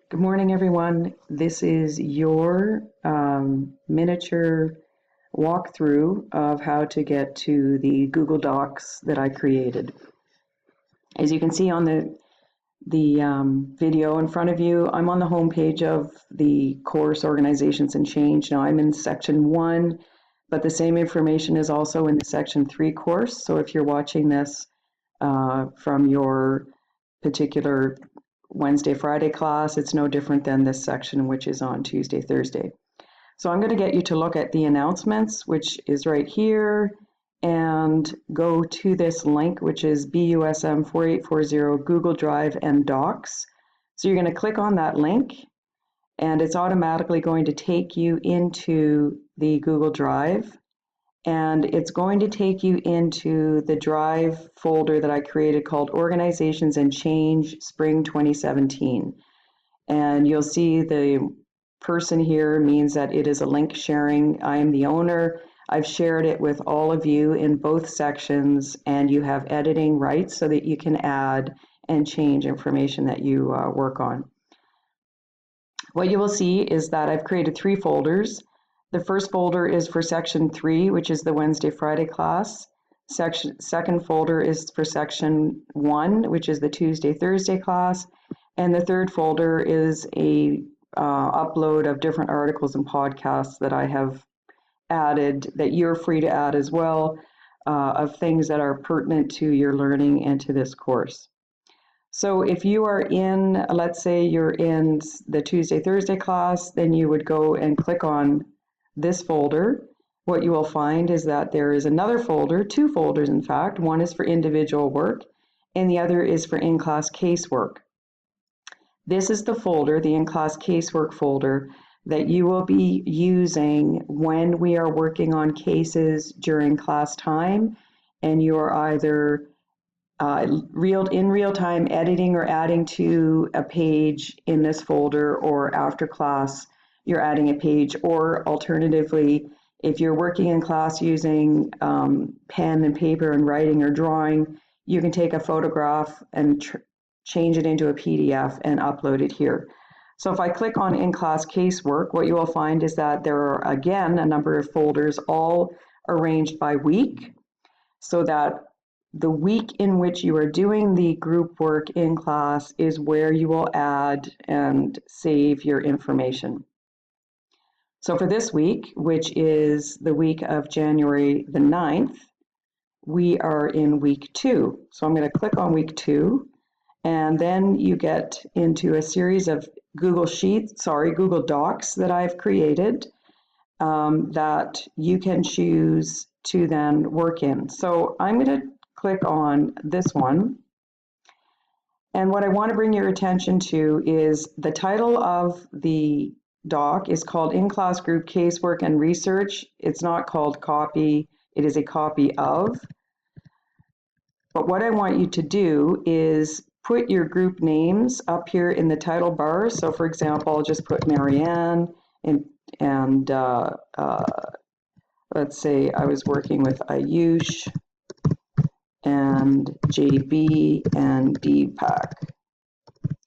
Good morning, everyone. This is your miniature walkthrough of how to get to the Google Docs that I created. As you can see on the video in front of you, I'm on the home page of the course Organizations and Change. Now I'm in section 1, but the same information is also in the section 3 course. So if you're watching this from your particular Wednesday, Friday class, it's no different than this section, which is on Tuesday, Thursday. So I'm going to get you to look at the announcements, which is right here, and go to this link, which is BUSM 4840 Google Drive and Docs. So you're going to click on that link, and it's automatically going to take you into the Google Drive. And it's going to take you into the Drive folder that I created called Organizations and Change Spring 2017. And you'll see the person here means that it is a link sharing. I am the owner. I've shared it with all of you in both sections, and you have editing rights so that you can add and change information that you work on. What you will see is that I've created 3 folders. The first folder is for section 3, which is the Wednesday, Friday class. Second folder is for section 1, which is the Tuesday, Thursday class. And the third folder is a upload of different articles and podcasts that I have added, that you're free to add as well, of things that are pertinent to your learning and to this course. So if you are in, let's say you're in the Tuesday, Thursday class, then you would go and click on this folder. What you will find is that there is another folder, 2 folders in fact. One is for individual work and the other is for in-class casework. This is the folder, the in-class casework folder, that you will be using when we are working on cases during class time, and you are either in real time editing or adding to a page in this folder, or after class you're adding a page, or alternatively, if you're working in class using pen and paper and writing or drawing, you can take a photograph and change it into a PDF and upload it here. So if I click on in-class casework, what you will find is that there are, again, a number of folders all arranged by week, so that the week in which you are doing the group work in class is where you will add and save your information. So for this week, which is the week of January the 9th, we are in week 2. So I'm going to click on week 2, and then you get into a series of Google Docs that I've created that you can choose to then work in. So I'm going to click on this one. And what I want to bring your attention to is the title of the doc is called In-Class Group Casework and Research. It's not called copy, it is a copy of. But what I want you to do is put your group names up here in the title bar. So for example, I'll just put Marianne and let's say I was working with Ayush and JB and Deepak.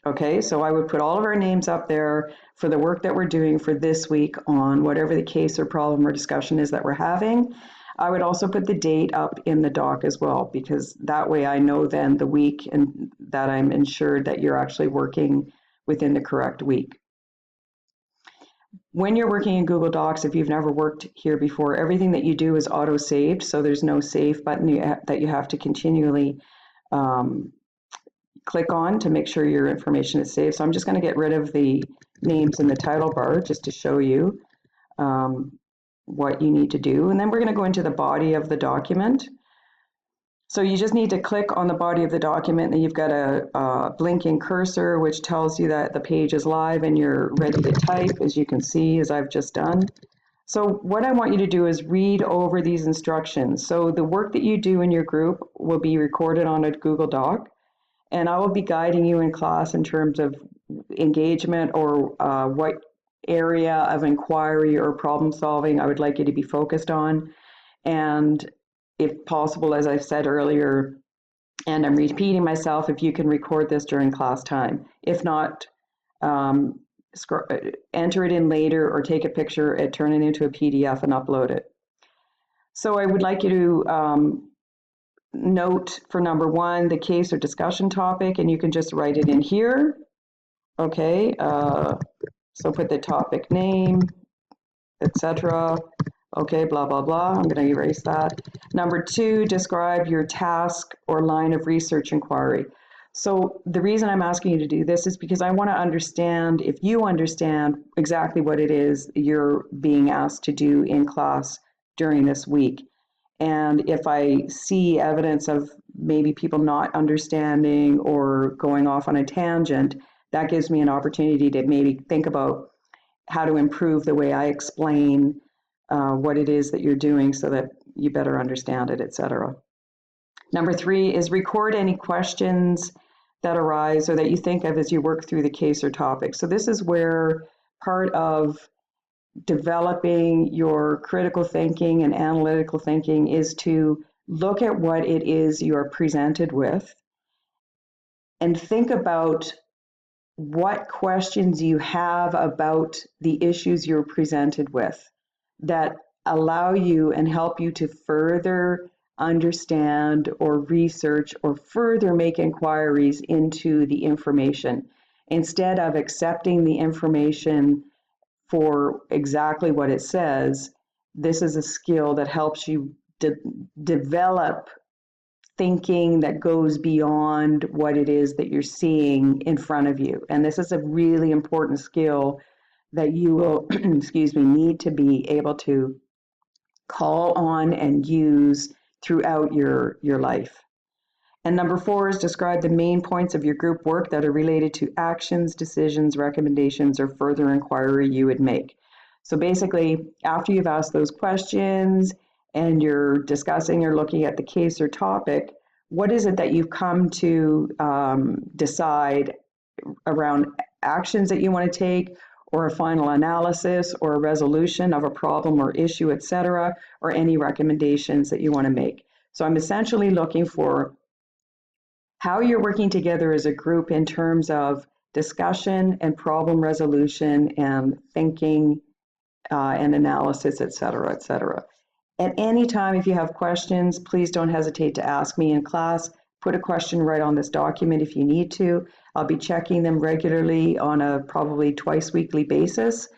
Okay, so I would put all of our names up there for the work that we're doing for this week on whatever the case or problem or discussion is that we're having. I would also put the date up in the doc as well, because that way I know then the week and that I'm ensured that you're actually working within the correct week. When you're working in Google Docs, if you've never worked here before, everything that you do is auto-saved, so there's no save button that you have to continually click on to make sure your information is saved. So I'm just going to get rid of the names in the title bar just to show you what you need to do. And then we're going to go into the body of the document. So you just need to click on the body of the document, and you've got a blinking cursor which tells you that the page is live and you're ready to type, as you can see, as I've just done. So what I want you to do is read over these instructions. So the work that you do in your group will be recorded on a Google Doc, and I will be guiding you in class in terms of engagement or what area of inquiry or problem solving I would like you to be focused on. And if possible, as I said earlier, and I'm repeating myself, if you can record this during class time. If not, enter it in later, or take a picture, and turn it into a PDF and upload it. So I would like you to note for number one the case or discussion topic, and you can just write it in here. Okay, so put the topic name, etc. Okay, blah, blah, blah. I'm going to erase that. Number two, describe your task or line of research inquiry. So the reason I'm asking you to do this is because I want to understand if you understand exactly what it is you're being asked to do in class during this week. And if I see evidence of maybe people not understanding or going off on a tangent, that gives me an opportunity to maybe think about how to improve the way I explain what it is that you're doing so that you better understand it, etc. Number three is record any questions that arise or that you think of as you work through the case or topic. So this is where part of developing your critical thinking and analytical thinking is to look at what it is you're presented with and think about what questions you have about the issues you're presented with that allow you and help you to further understand or research or further make inquiries into the information instead of accepting the information for exactly what it says. This is a skill that helps you develop thinking that goes beyond what it is that you're seeing in front of you. And this is a really important skill that you will, excuse me, need to be able to call on and use throughout your life. And number four is describe the main points of your group work that are related to actions, decisions, recommendations, or further inquiry you would make. So basically, after you've asked those questions and you're discussing or looking at the case or topic, what is it that you've come to decide around actions that you want to take, or a final analysis or a resolution of a problem or issue, etc., or any recommendations that you want to make. So I'm essentially looking for how you're working together as a group in terms of discussion and problem resolution and thinking and analysis, et cetera, et cetera. At any time, if you have questions, please don't hesitate to ask me in class. Put a question right on this document if you need to. I'll be checking them regularly on a probably twice weekly basis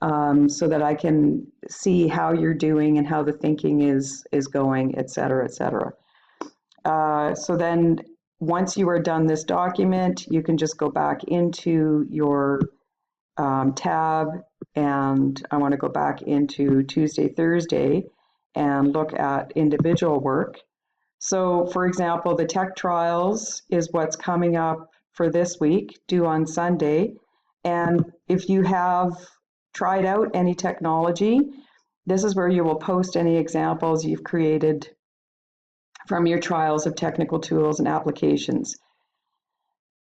so that I can see how you're doing and how the thinking is going, et cetera, et cetera. So then once you are done this document, you can just go back into your tab, and I want to go back into Tuesday, Thursday, and look at individual work. So for example, the tech trials is what's coming up for this week, due on Sunday. And if you have tried out any technology, this is where you will post any examples you've created from your trials of technical tools and applications.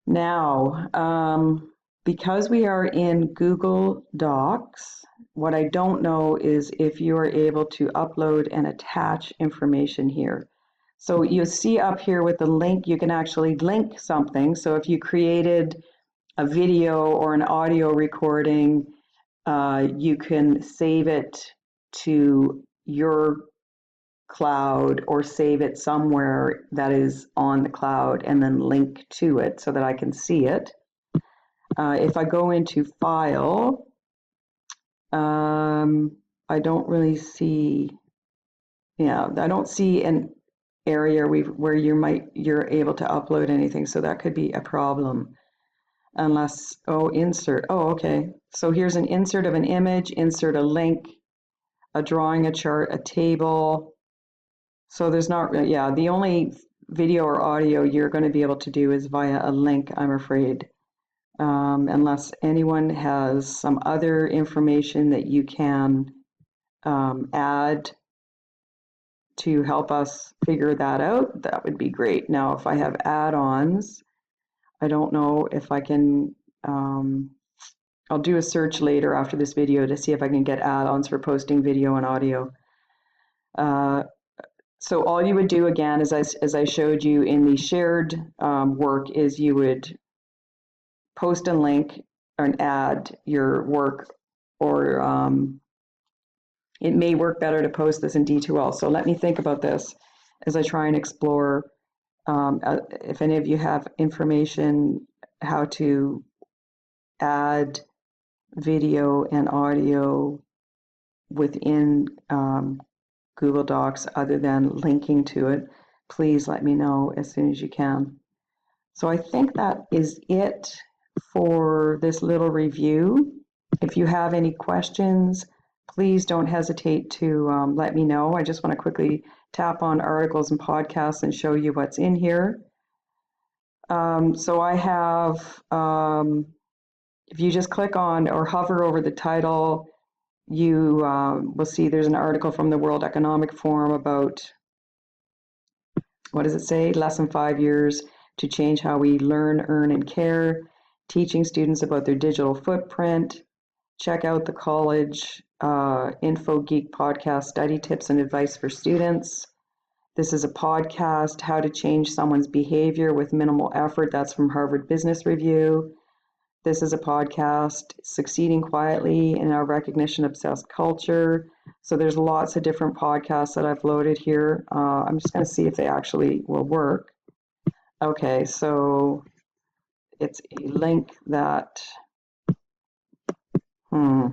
Now, because we are in Google Docs, what I don't know is if you are able to upload and attach information here. So you'll see up here with the link, you can actually link something. So if you created a video or an audio recording, you can save it to your cloud or save it somewhere that is on the cloud and then link to it so that I can see it. If I go into file, I don't really see, I don't see an area where you're able to upload anything, so that could be a problem. Unless, insert, okay. So here's an insert of an image, insert a link, a drawing, a chart, a table. So there's not, the only video or audio you're going to be able to do is via a link, I'm afraid. Unless anyone has some other information that you can add to help us figure that out, that would be great. Now, if I have add-ons, I don't know if I can, I'll do a search later after this video to see if I can get add-ons for posting video and audio. So all you would do again, as I showed you in the shared work, is you would post a link and add your work, or it may work better to post this in D2L. So let me think about this as I try and explore if any of you have information how to add video and audio within Google Docs other than linking to it, please let me know as soon as you can. So I think that is it for this little review. If you have any questions, please don't hesitate to let me know. I just want to quickly tap on articles and podcasts and show you what's in here. So I have, if you just click on or hover over the title, you will see there's an article from the World Economic Forum about, what does it say? Less than 5 years to change how we learn, earn, and care, teaching students about their digital footprint. Check out the College Info Geek podcast, study tips and advice for students. This is a podcast, How to Change Someone's Behavior with Minimal Effort. That's from Harvard Business Review. This is a podcast, Succeeding Quietly in Our Recognition-Obsessed Culture. So there's lots of different podcasts that I've loaded here. I'm just going to see if they actually will work. Okay, so it's a link that, okay,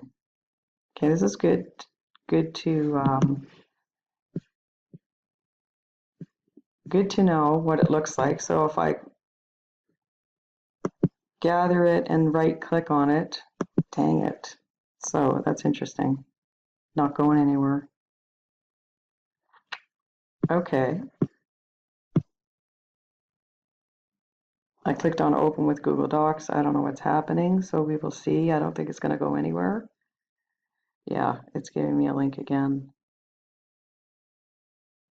this is good to know what it looks like. So if I gather it and right click on it, dang it. So that's interesting. Not going anywhere. Okay. I clicked on open with Google Docs. I don't know what's happening, so we will see. I don't think it's going to go anywhere. Yeah, it's giving me a link again.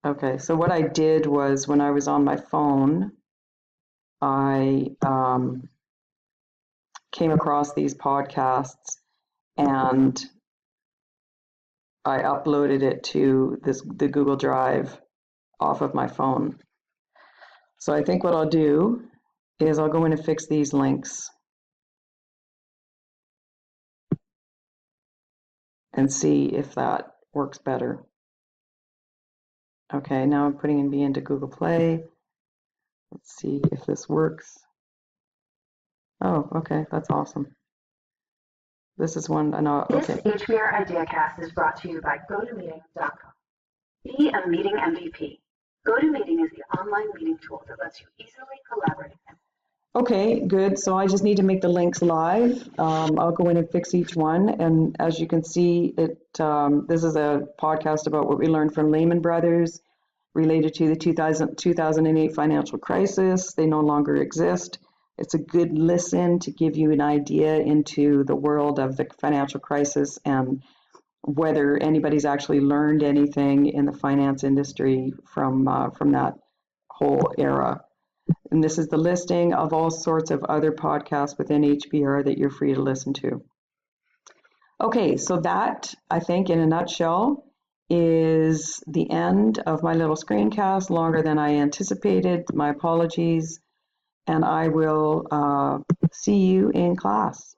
Okay, so what I did was when I was on my phone, I came across these podcasts and I uploaded it to the Google Drive off of my phone. So I think what I'll do is I'll go in and fix these links and see if that works better. Okay, now I'm putting me into Google Play. Let's see if this works. Oh, okay, that's awesome. This is one, okay. This HBR IdeaCast is brought to you by GoToMeeting.com. Be a meeting MVP. GoToMeeting is the online meeting tool that lets you easily collaborate. Okay, good. So I just need to make the links live. I'll go in and fix each one. And as you can see, this is a podcast about what we learned from Lehman Brothers related to the 2008 financial crisis. They no longer exist. It's a good listen to give you an idea into the world of the financial crisis and whether anybody's actually learned anything in the finance industry from that whole era. And this is the listing of all sorts of other podcasts within HBR that you're free to listen to. Okay, so that, I think, in a nutshell, is the end of my little screencast, longer than I anticipated. My apologies, and I will see you in class.